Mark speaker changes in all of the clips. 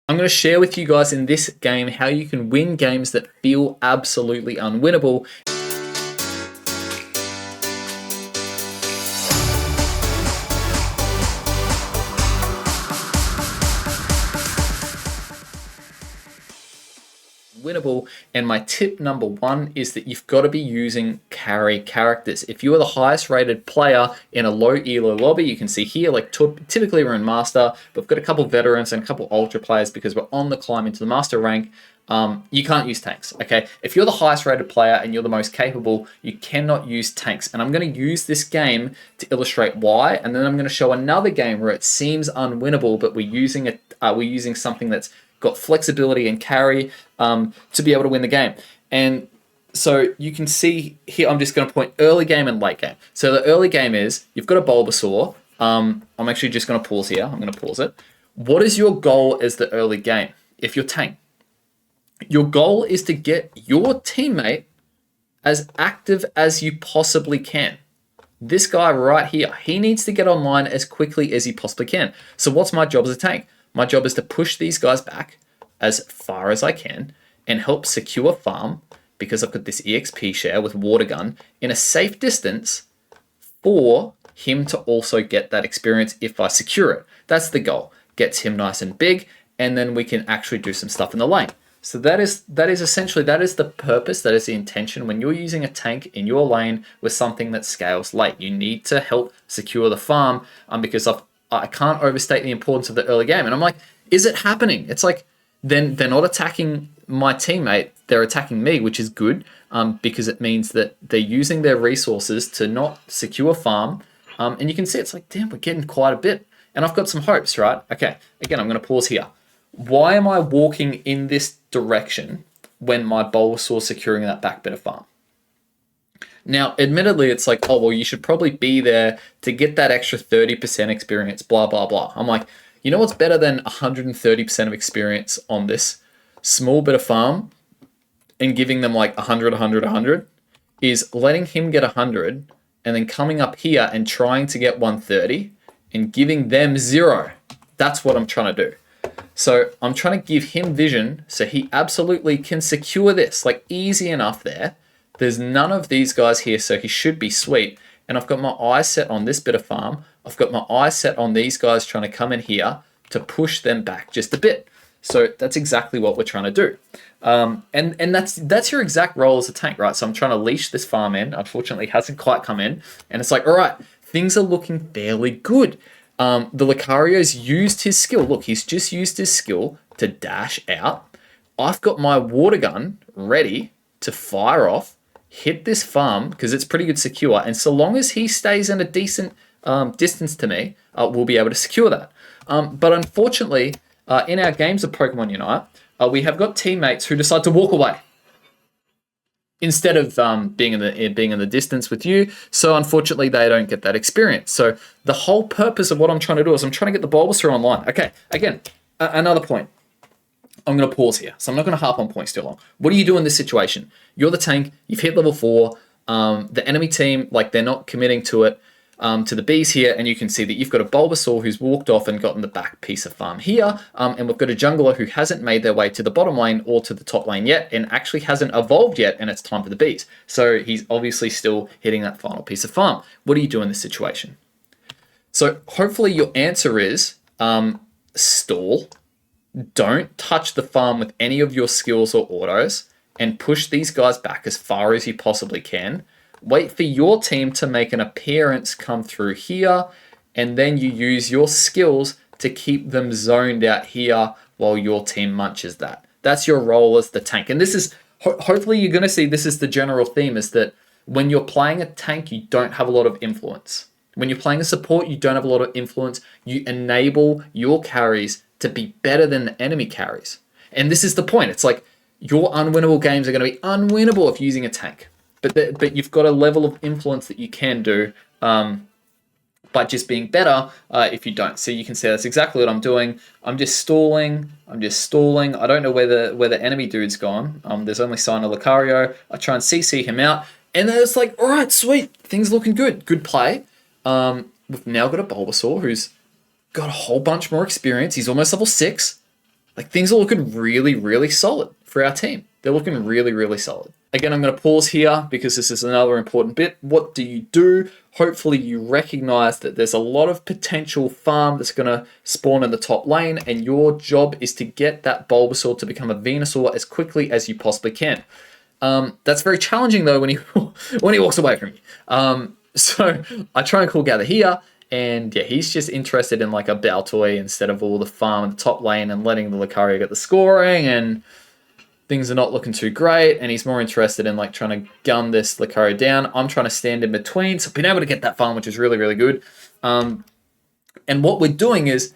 Speaker 1: I'm going to share with you guys in this game how you can win games that feel absolutely unwinnable. Winnable. And my tip number one is that you've got to be using carry characters. If you are the highest rated player in a low elo lobby, you can see here, like typically we're in master, but we've got a couple veterans and a couple ultra players because we're on the climb into the master rank. You can't use tanks, okay? If you're the highest rated player and you're the most capable, you cannot use tanks. And I'm going to use this game to illustrate why, and then I'm going to show another game where it seems unwinnable, but we're using something that's got flexibility and carry to be able to win the game. And so you can see here, I'm just going to point early game and late game. So the early game is, you've got a Bulbasaur. I'm actually just going to pause here. I'm going to pause it. What is your goal as the early game? If you're tank, your goal is to get your teammate as active as you possibly can. This guy right here, he needs to get online as quickly as he possibly can. So what's my job as a tank? My job is to push these guys back as far as I can and help secure farm, because I've got this EXP share with water gun in a safe distance for him to also get that experience if I secure it. That's the goal. Gets him nice and big, and then we can actually do some stuff in the lane. So that is essentially the purpose, that is the intention when you're using a tank in your lane with something that scales late. You need to help secure the farm because I can't overstate the importance of the early game. And I'm like, is it happening? It's like, then they're not attacking my teammate, they're attacking me, which is good because it means that they're using their resources to not secure farm. And you can see it's like, damn, we're getting quite a bit. And I've got some hopes, right? Okay, again, I'm going to pause here. Why am I walking in this direction when my Bulbasaur securing that back bit of farm? Now, admittedly, it's like, oh, well, you should probably be there to get that extra 30% experience, blah, blah, blah. I'm like, you know what's better than 130% of experience on this small bit of farm and giving them like 100, 100, 100 is letting him get 100 and then coming up here and trying to get 130 and giving them 0. That's what I'm trying to do. So I'm trying to give him vision so he absolutely can secure this, like easy enough there. There's none of these guys here, so he should be sweet. And I've got my eyes set on this bit of farm. I've got my eyes set on these guys trying to come in here to push them back just a bit. So that's exactly what we're trying to do. And that's your exact role as a tank, right? So I'm trying to leash this farm in. Unfortunately, it hasn't quite come in. And it's like, all right, things are looking fairly good. The Lucario's used his skill. Look, he's just used his skill to dash out. I've got my water gun ready to fire off, hit this farm because it's pretty good secure. And so long as he stays in a decent distance to me, we'll be able to secure that. But unfortunately, in our games of Pokemon Unite, we have got teammates who decide to walk away instead of being in the distance with you. So unfortunately, they don't get that experience. So the whole purpose of what I'm trying to do is I'm trying to get the Bulbasaur online. Okay, again, another point. I'm going to pause here. So I'm not going to harp on points too long. What do you do in this situation? You're the tank. You've hit level 4. The enemy team, like they're not committing to it, to the bees here. And you can see that you've got a Bulbasaur who's walked off and gotten the back piece of farm here. And we've got a jungler who hasn't made their way to the bottom lane or to the top lane yet and actually hasn't evolved yet. And it's time for the bees. So he's obviously still hitting that final piece of farm. What do you do in this situation? So hopefully your answer is stall. Don't touch the farm with any of your skills or autos and push these guys back as far as you possibly can. Wait for your team to make an appearance come through here, and then you use your skills to keep them zoned out here while your team munches that. That's your role as the tank. And this is, hopefully you're going to see this is the general theme, is that when you're playing a tank, you don't have a lot of influence. When you're playing a support, you don't have a lot of influence. You enable your carries to be better than the enemy carries. And this is the point. It's like your unwinnable games are going to be unwinnable if using a tank. But you've got a level of influence that you can do by just being better if you don't. So you can see that's exactly what I'm doing. I'm just stalling. I don't know where the enemy dude's gone. There's only sign of Lucario. I try and CC him out. And then it's like, all right, sweet. Things looking good. Good play. We've now got a Bulbasaur who's got a whole bunch more experience. He's almost level 6. like things are looking really, really solid for our team. They're looking really, really solid. Again, I'm going to pause here because this is another important bit. What do you do? Hopefully you recognize that there's a lot of potential farm that's going to spawn in the top lane, and your job is to get that Bulbasaur to become a Venusaur as quickly as you possibly can. That's very challenging though when he when he walks away from you. So I try and call Gather here, and yeah, he's just interested in like a Baltoy instead of all the farm in the top lane and letting the Lucario get the scoring, and things are not looking too great, and he's more interested in like trying to gun this Lucario down. I'm trying to stand in between, so I've been able to get that farm, which is really, really good. And what we're doing is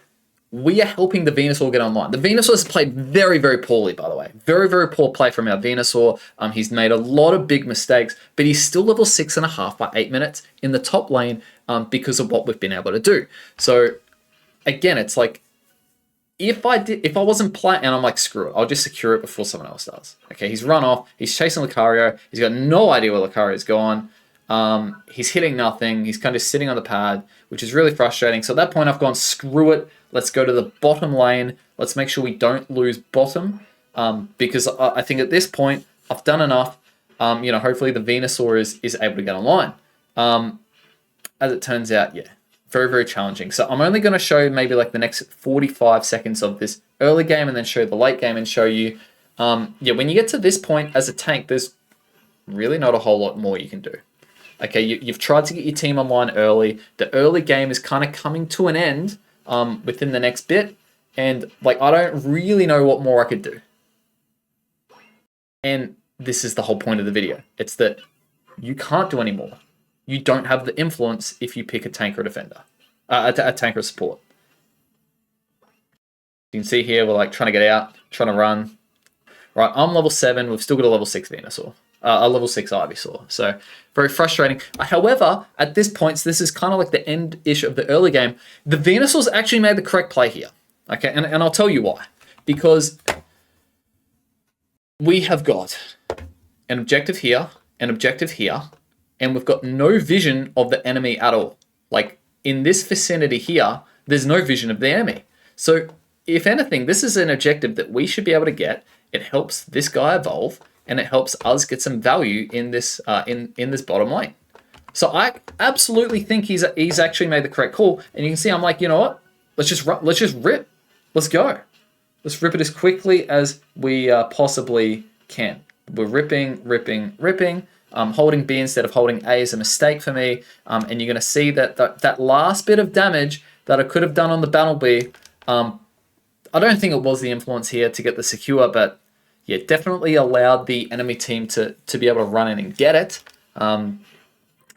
Speaker 1: we are helping the Venusaur get online. The Venusaur has played very, very poorly, by the way. Very, very poor play from our Venusaur. He's made a lot of big mistakes, but he's still level 6.5 by 8 minutes in the top lane because of what we've been able to do. So again, it's like, if I wasn't playing, and I'm like, screw it, I'll just secure it before someone else does. Okay, he's run off, he's chasing Lucario, he's got no idea where Lucario's gone. He's hitting nothing, he's kind of sitting on the pad, which is really frustrating. So at that point, I've gone, screw it, let's go to the bottom lane, let's make sure we don't lose bottom, because I think at this point, I've done enough. Hopefully the Venusaur is able to get online. As it turns out, yeah. Very, very challenging. So I'm only going to show maybe like the next 45 seconds of this early game and then show the late game and show you, when you get to this point as a tank, there's really not a whole lot more you can do. Okay, you've tried to get your team online early. The early game is kind of coming to an end within the next bit. And like, I don't really know what more I could do. And this is the whole point of the video. It's that you can't do any more. You don't have the influence if you pick a tank or a defender, a tank or a support. You can see here, we're like trying to get out, trying to run. Right, I'm level 7. We've still got a level 6 Venusaur, a level 6 Ivysaur. So very frustrating. However, at this point, so this is kind of like the end-ish of the early game. The Venusaur's actually made the correct play here. Okay, and I'll tell you why. Because we have got an objective here, an objective here, and we've got no vision of the enemy at all. Like, in this vicinity here, there's no vision of the enemy. So, if anything, this is an objective that we should be able to get. It helps this guy evolve, and it helps us get some value in this in this bottom lane. So, I absolutely think he's actually made the correct call. And you can see, I'm like, you know what? Let's just rip. Let's go. Let's rip it as quickly as we possibly can. We're ripping. Holding B instead of holding A is a mistake for me. And you're going to see that that last bit of damage that I could have done on the Battle B, I don't think it was the influence here to get the secure, but yeah, definitely allowed the enemy team to be able to run in and get it.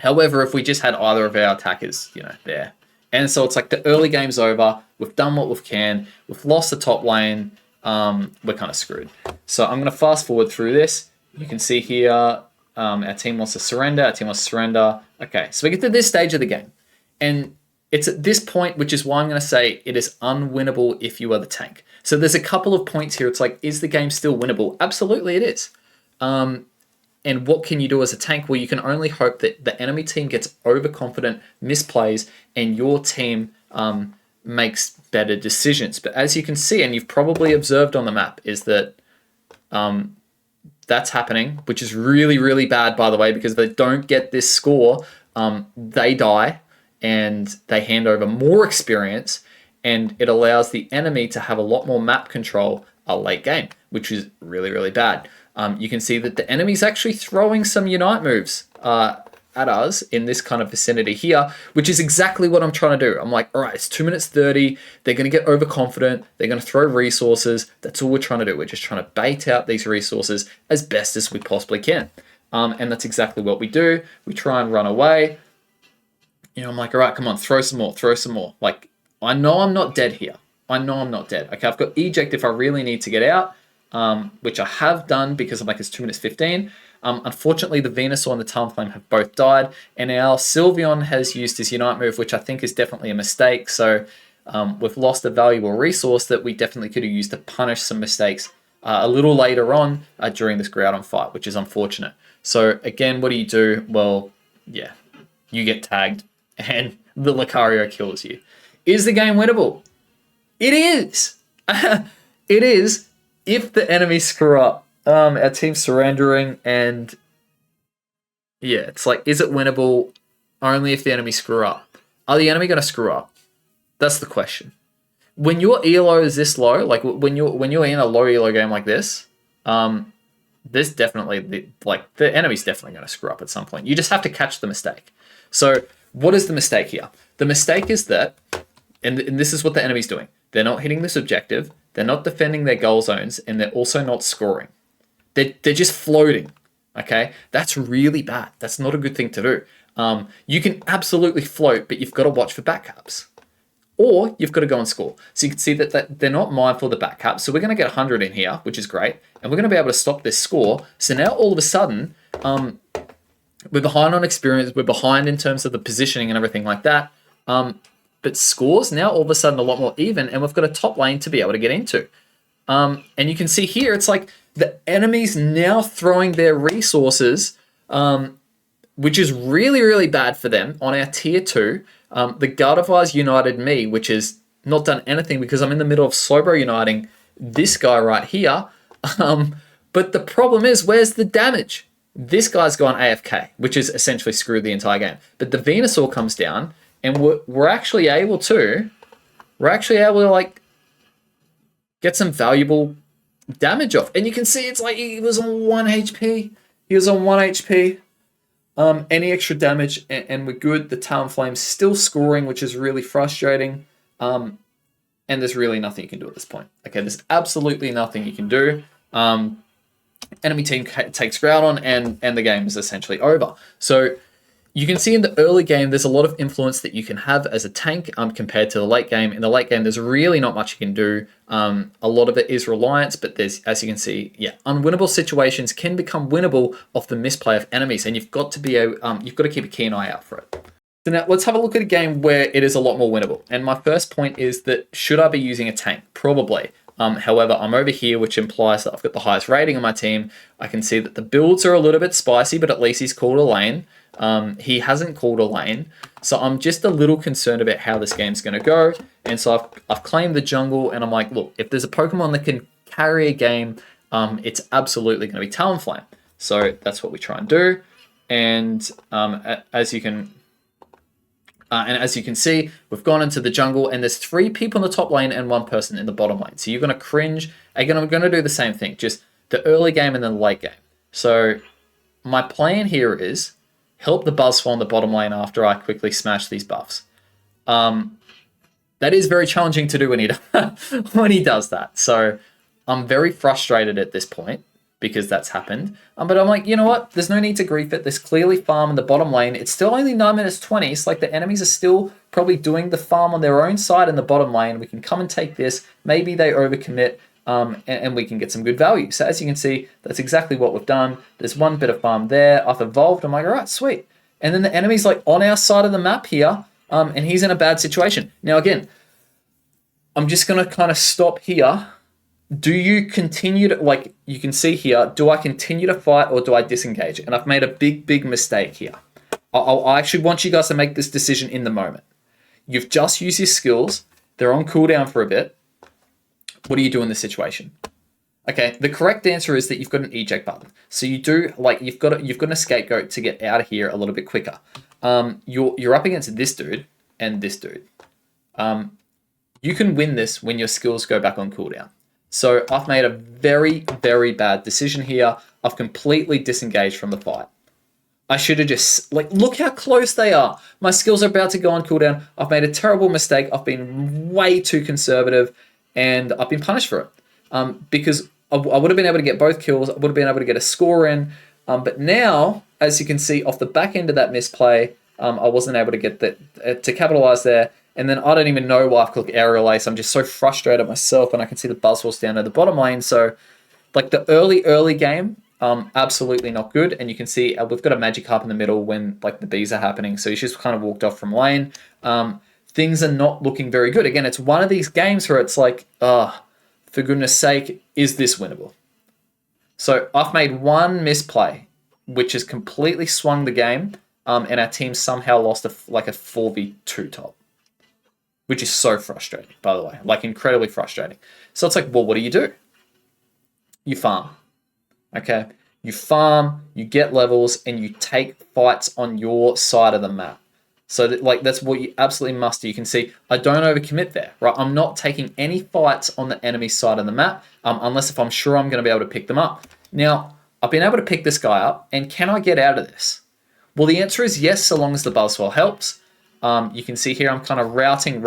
Speaker 1: However, if we just had either of our attackers, there. And so it's like the early game's over. We've done what we can. We've lost the top lane. We're kind of screwed. So I'm going to fast forward through this. You can see here, our team wants to surrender. Okay, so we get to this stage of the game. And it's at this point, which is why I'm going to say it is unwinnable if you are the tank. So there's a couple of points here. It's like, is the game still winnable? Absolutely it is. And what can you do as a tank? Well, you can only hope that the enemy team gets overconfident, misplays, and your team makes better decisions. But as you can see, and you've probably observed on the map, is that that's happening, which is really, really bad, by the way, because if they don't get this score, they die, and they hand over more experience, and it allows the enemy to have a lot more map control late game, which is really, really bad. You can see that the enemy's actually throwing some Unite moves at us in this kind of vicinity here, which is exactly what I'm trying to do. I'm like, all right, it's 2 minutes 30. They're going to get overconfident. They're going to throw resources. That's all we're trying to do. We're just trying to bait out these resources as best as we possibly can. And that's exactly what we do. We try and run away. I'm like, all right, come on, throw some more. Like, I know I'm not dead here. Okay, I've got eject if I really need to get out. Which I have done because I'm like, it's 2 minutes 15. Unfortunately, the Venusaur and the Talonflame have both died, and our Sylveon has used his Unite move, which I think is definitely a mistake. So we've lost a valuable resource that we definitely could have used to punish some mistakes a little later on during this Groudon fight, which is unfortunate. So again, what do? Well, yeah, you get tagged, and the Lucario kills you. Is the game winnable? It is! It is if the enemies screw up. Our team's surrendering, and yeah, it's like, is it winnable only if the enemy screw up? Are the enemy going to screw up? That's the question. When your elo is this low, like when you're in a low elo game like this, there's definitely the enemy's definitely going to screw up at some point. You just have to catch the mistake. So what is the mistake here? The mistake is that, and this is what the enemy's doing. They're not hitting this objective. They're not defending their goal zones, and they're also not scoring. They're just floating. Okay, that's really bad. That's not a good thing to do. You can absolutely float, but you've got to watch for back caps, or you've got to go and score. So you can see that they're not mindful of the back caps. So we're going to get 100 in here, which is great, and we're going to be able to stop this score. So now all of a sudden, we're behind on experience. We're behind in terms of the positioning and everything like that. But scores now all of a sudden a lot more even, and we've got a top lane to be able to get into. And you can see here, it's like the enemy's now throwing their resources, which is really, really bad for them on our tier 2. The Gardevire's united me, which has not done anything because I'm in the middle of Slowbro uniting this guy right here. But the problem is, where's the damage? This guy's gone AFK, which is essentially screwed the entire game. But the Venusaur comes down, and we're actually able to like get some valuable damage off. And you can see it's like he was on 1 HP. He was on 1 HP. Any extra damage, and we're good. The Talonflame's still scoring, which is really frustrating. And there's really nothing you can do at this point. Okay, there's absolutely nothing you can do. Enemy team takes Groudon, and the game is essentially over. So you can see in the early game, there's a lot of influence that you can have as a tank compared to the late game. In the late game, there's really not much you can do. A lot of it is reliance, but there's, as you can see, unwinnable situations can become winnable off the misplay of enemies, and you've got to keep a keen eye out for it. So now let's have a look at a game where it is a lot more winnable. And my first point is that should I be using a tank? Probably. However, I'm over here, which implies that I've got the highest rating on my team. I can see that the builds are a little bit spicy, but at least he's called a lane. He hasn't called a lane, so I'm just a little concerned about how this game's going to go. And so I've claimed the jungle, and I'm like, look, if there's a Pokemon that can carry a game, it's absolutely going to be Talonflame. So that's what we try and do. And as you can see, we've gone into the jungle, and there's 3 people in the top lane and 1 person in the bottom lane. So you're going to cringe. Again, I'm going to do the same thing, just the early game and then the late game. So my plan here is help the Buzzsaw in the bottom lane after I quickly smash these buffs. That is very challenging to do when he does that. So I'm very frustrated at this point because that's happened. But I'm like, you know what? There's no need to grief it. There's clearly farm in the bottom lane. It's still only 9 minutes 20. It's like the enemies are still probably doing the farm on their own side in the bottom lane. We can come and take this. Maybe they overcommit. And we can get some good value. So as you can see, that's exactly what we've done. There's 1 bit of farm there. I've evolved. I'm like, all right, sweet. And then the enemy's like on our side of the map here, and he's in a bad situation. Now, again, I'm just going to kind of stop here. Do you continue to, like you can see here, do I continue to fight or do I disengage? And I've made a big, big mistake here. I actually want you guys to make this decision in the moment. You've just used your skills. They're on cooldown for a bit. What do you do in this situation? Okay, the correct answer is that you've got an eject button. So you do, like, you've got an scapegoat to get out of here a little bit quicker. You're up against this dude and this dude. You can win this when your skills go back on cooldown. So I've made a very, very bad decision here. I've completely disengaged from the fight. I should have just, like, look how close they are. My skills are about to go on cooldown. I've made a terrible mistake. I've been way too conservative, and I've been punished for it. Because I would have been able to get both kills. I would have been able to get a score in. But now, as you can see, off the back end of that misplay, I wasn't able to get that to capitalize there. And then I don't even know why I've clicked Aerial Ace. I'm just so frustrated myself, and I can see the Buzzsaws down at the bottom lane. So, like, the early game, absolutely not good. And you can see we've got a Magikarp in the middle when, like, the bees are happening. So he's just kind of walked off from lane. Things are not looking very good. Again, it's one of these games where it's like, for goodness sake, is this winnable? So I've made one misplay, which has completely swung the game, and our team somehow lost a 4v2 top. which is so frustrating, by the way, like incredibly frustrating. So it's like, well, what do? You farm, okay? You farm, you get levels, and you take fights on your side of the map. So that's what you absolutely must do. You can see I don't overcommit there, right? I'm not taking any fights on the enemy side of the map unless if I'm sure I'm going to be able to pick them up. Now, I've been able to pick this guy up, and can I get out of this? Well, the answer is yes, so long as the Buzzwell helps. You can see here I'm kind of routing,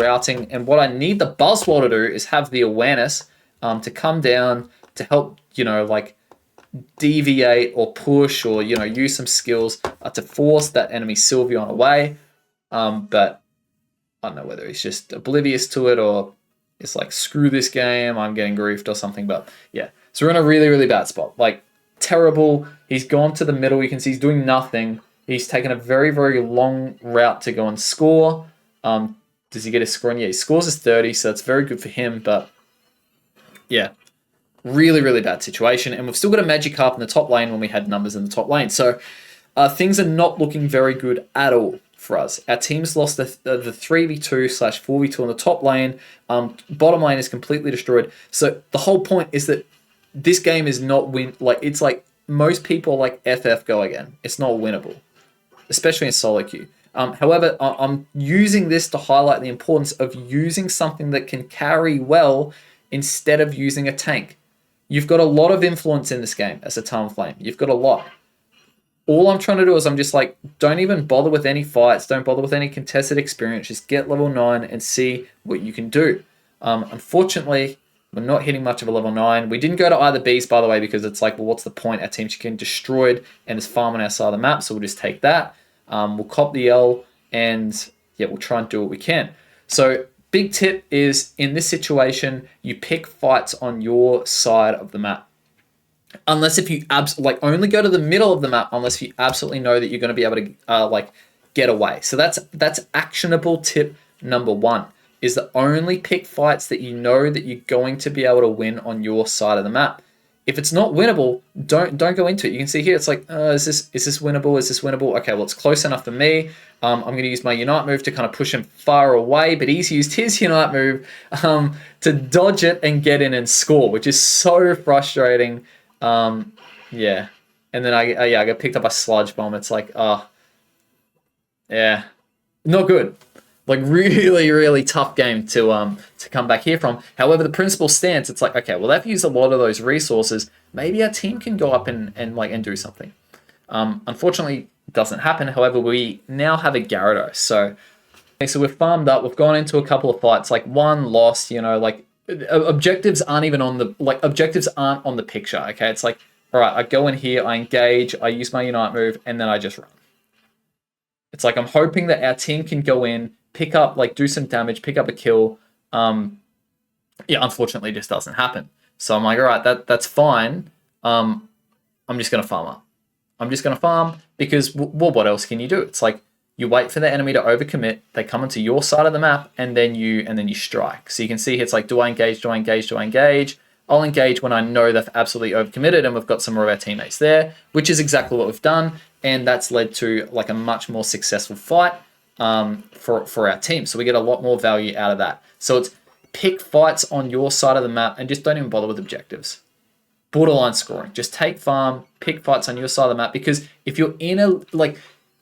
Speaker 1: and what I need the Buzzwell to do is have the awareness to come down to help, like deviate or push or, use some skills to force that enemy Sylveon away. But I don't know whether he's just oblivious to it or it's like, screw this game, I'm getting griefed or something. But yeah, so we're in a really, really bad spot. Like, terrible. He's gone to the middle. You can see he's doing nothing. He's taken a very, very long route to go and score. Does he get his score? Yeah, he scores his 30, so that's very good for him. But yeah, really, really bad situation. And we've still got a Magikarp in the top lane when we had numbers in the top lane. So things are not looking very good at all for us. Our team's lost the 3v2/4v2 on the top lane. Bottom lane is completely destroyed. So the whole point is that this game is not it's like most people are like FF go again. It's not winnable, especially in SoloQ. However, I'm using this to highlight the importance of using something that can carry well instead of using a tank. You've got a lot of influence in this game as a Talonflame. You've got a lot. All I'm trying to do is I'm just like, don't even bother with any fights. Don't bother with any contested experience. Just get level 9 and see what you can do. Unfortunately, we're not hitting much of a level 9. We didn't go to either Bs, by the way, because it's like, well, what's the point? Our team's getting destroyed and is farming our side of the map, so we'll just take that. We'll cop the L, and yeah, we'll try and do what we can. So big tip is, in this situation, you pick fights on your side of the map. Unless if you only go to the middle of the map, unless you absolutely know that you're going to be able to get away. So that's actionable tip number 1. Is that only pick fights that you know that you're going to be able to win on your side of the map. If it's not winnable, don't go into it. You can see here, it's like, is this winnable? Is this winnable? Okay, well, it's close enough for me. I'm going to use my Unite move to kind of push him far away, but he's used his Unite move to dodge it and get in and score, which is so frustrating. Yeah. And then I got picked up by Sludge Bomb. It's like, yeah, not good. Like, really, really tough game to come back here from. However, the principal stance, it's like, okay, well, they've used a lot of those resources. Maybe our team can go up and do something. Unfortunately, it doesn't happen. However, we now have a Gyarados. So we've farmed up. We've gone into a couple of fights. Like, one loss. Objectives aren't on the picture. Okay, it's like, all right, I go in here, I engage, I use my Unite move, and then I just run. It's like, I'm hoping that our team can go in, pick up, do some damage, pick up a kill. Unfortunately, it just doesn't happen. So I'm like, all right, that's fine. I'm just going to farm up. I'm just going to farm because, well, what else can you do? It's like, you wait for the enemy to overcommit, they come into your side of the map, and then you strike. So you can see here, it's like, do I engage, do I engage, do I engage? I'll engage when I know they've absolutely overcommitted, and we've got some more of our teammates there, which is exactly what we've done. And that's led to a much more successful fight for our team. So we get a lot more value out of that. So it's pick fights on your side of the map and just don't even bother with objectives. Borderline scoring. Just take farm, pick fights on your side of the map, because if you're in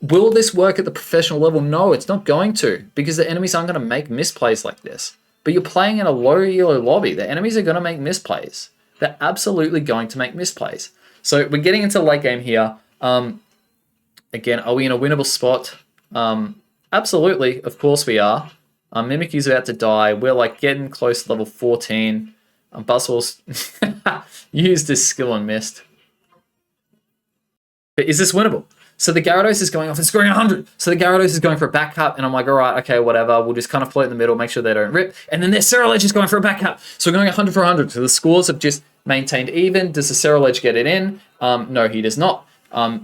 Speaker 1: will this work at the professional level? No, it's not going to, because the enemies aren't going to make misplays like this. But you're playing in a low elo lobby. The enemies are going to make misplays. They're absolutely going to make misplays. So we're getting into the late game here. Again, are we in a winnable spot? Absolutely, of course we are. Mimikyu's about to die. We're getting close to level 14. Buzzwell's used his skill and missed. But is this winnable? So the Gyarados is going off and scoring 100. So the Gyarados is going for a back cut, and I'm like, all right, okay, whatever. We'll just kind of float in the middle, make sure they don't rip. And then their Ceruledge is going for a back cut. So we're going 100 for 100. So the scores have just maintained even. Does the Ceruledge get it in? No, he does not.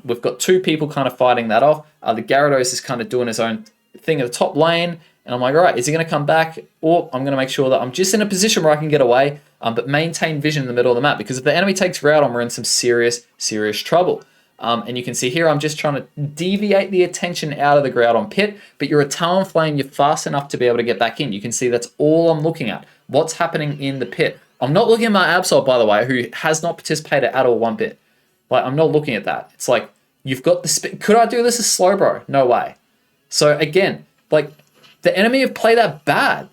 Speaker 1: We've got two people kind of fighting that off. The Gyarados is kind of doing his own thing at the top lane. And I'm like, all right, is he going to come back? Or I'm going to make sure that I'm just in a position where I can get away, but maintain vision in the middle of the map. Because if the enemy takes route on, we're in some serious, serious trouble. And you can see here, I'm just trying to deviate the attention out of the Groudon pit, but you're a Talonflame, you're fast enough to be able to get back in. You can see that's all I'm looking at. What's happening in the pit. I'm not looking at my Absol, by the way, who has not participated at all one bit. Like, I'm not looking at that. It's like, you've got the could I do this as Slowbro? No way. So again, like, the enemy have played that bad.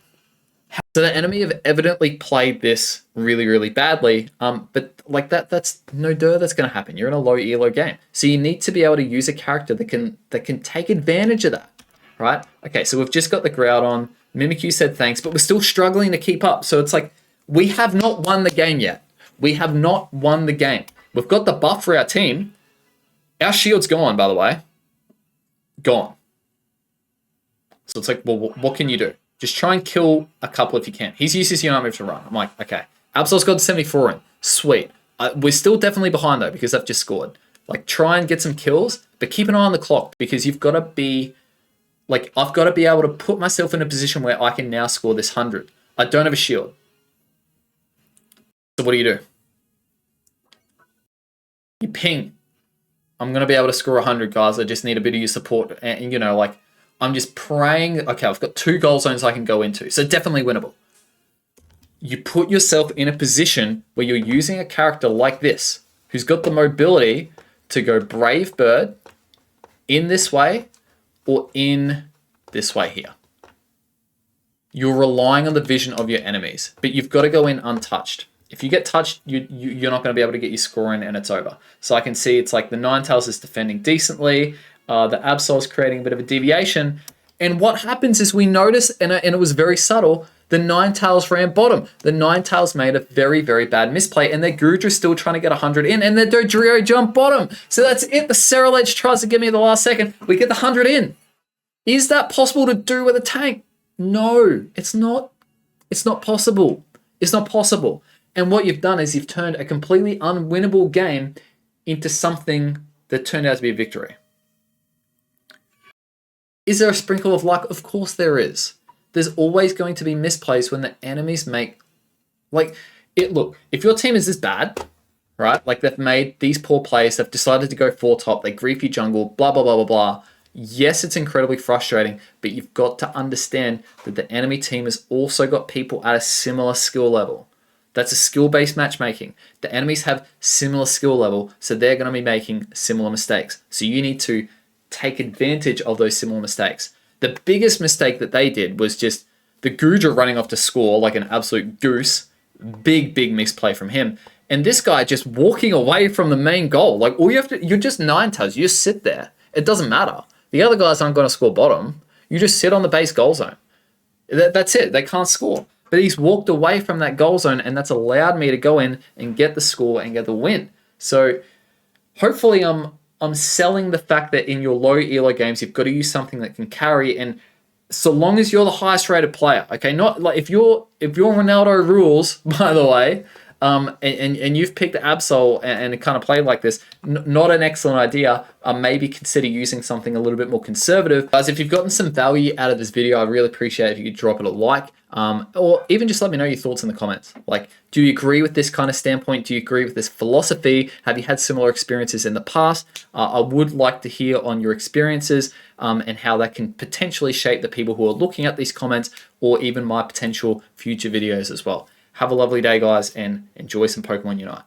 Speaker 1: So the enemy have evidently played this really, really badly. But like that's no duh that's going to happen. You're in a low elo game, so you need to be able to use a character that can take advantage of that, right? Okay, so we've just got the Groudon. Mimikyu said thanks, but we're still struggling to keep up. So it's like we have not won the game yet. We have not won the game. We've got the buff for our team. Our shield's gone, by the way. Gone. So it's like, well, what can you do? Just try and kill a couple if you can. He's used his Unite move to run. I'm like, okay. Absol's got 74 in. Sweet. We're still definitely behind, though, because I've just scored. Like, try and get some kills, but keep an eye on the clock, because you've got to be... Like, I've got to be able to put myself in a position where I can now score this 100. I don't have a shield. So what do? You ping. I'm going to be able to score 100, guys. I just need a bit of your support. And you know, like, I'm just praying. Okay, I've got 2 goal zones I can go into. So definitely winnable. You put yourself in a position where you're using a character like this, who's got the mobility to go Brave Bird in this way or in this way here. You're relying on the vision of your enemies, but you've got to go in untouched. If you get touched, you're not going to be able to get your score in, and it's over. So I can see it's like the Ninetales is defending decently. The Absol's creating a bit of a deviation. And what happens is we notice, and it was very subtle, the Ninetales ran bottom. The Ninetales made a very, very bad misplay, and their Gudra's still trying to get 100 in, and their Dodrio jumped bottom. So that's it. The Cerulege tries to get me at the last second. We get the 100 in. Is that possible to do with a tank? No, it's not. It's not possible. It's not possible. And what you've done is you've turned a completely unwinnable game into something that turned out to be a victory. Is there a sprinkle of luck? Of course there is. There's always going to be misplays when the enemies make... Like, look, if your team is this bad, right? Like, they've made these poor plays, they've decided to go 4-top, they grief you jungle, blah, blah, blah, blah, blah. Yes, it's incredibly frustrating, but you've got to understand that the enemy team has also got people at a similar skill level. That's a skill-based matchmaking. The enemies have similar skill level, so they're going to be making similar mistakes. So you need to take advantage of those similar mistakes. The biggest mistake that they did was just the Gudra running off to score like an absolute goose. Big, big misplay from him. And this guy just walking away from the main goal. Like, all you have to, you're just Ninetales. You just sit there. It doesn't matter. The other guys aren't going to score bottom. You just sit on the base goal zone. That's it. They can't score. But he's walked away from that goal zone, and that's allowed me to go in and get the score and get the win. So hopefully I'm selling the fact that in your low elo games, you've got to use something that can carry. And so long as you're the highest rated player, okay, not like if you're Ronaldo rules, by the way, and you've picked Absol and kind of played like this, not an excellent idea. Maybe consider using something a little bit more conservative. Guys, if you've gotten some value out of this video, I'd really appreciate it if you could drop it a like, or even just let me know your thoughts in the comments. Like, do you agree with this kind of standpoint? Do you agree with this philosophy? Have you had similar experiences in the past? I would like to hear on your experiences and how that can potentially shape the people who are looking at these comments, or even my potential future videos as well. Have a lovely day, guys, and enjoy some Pokemon Unite.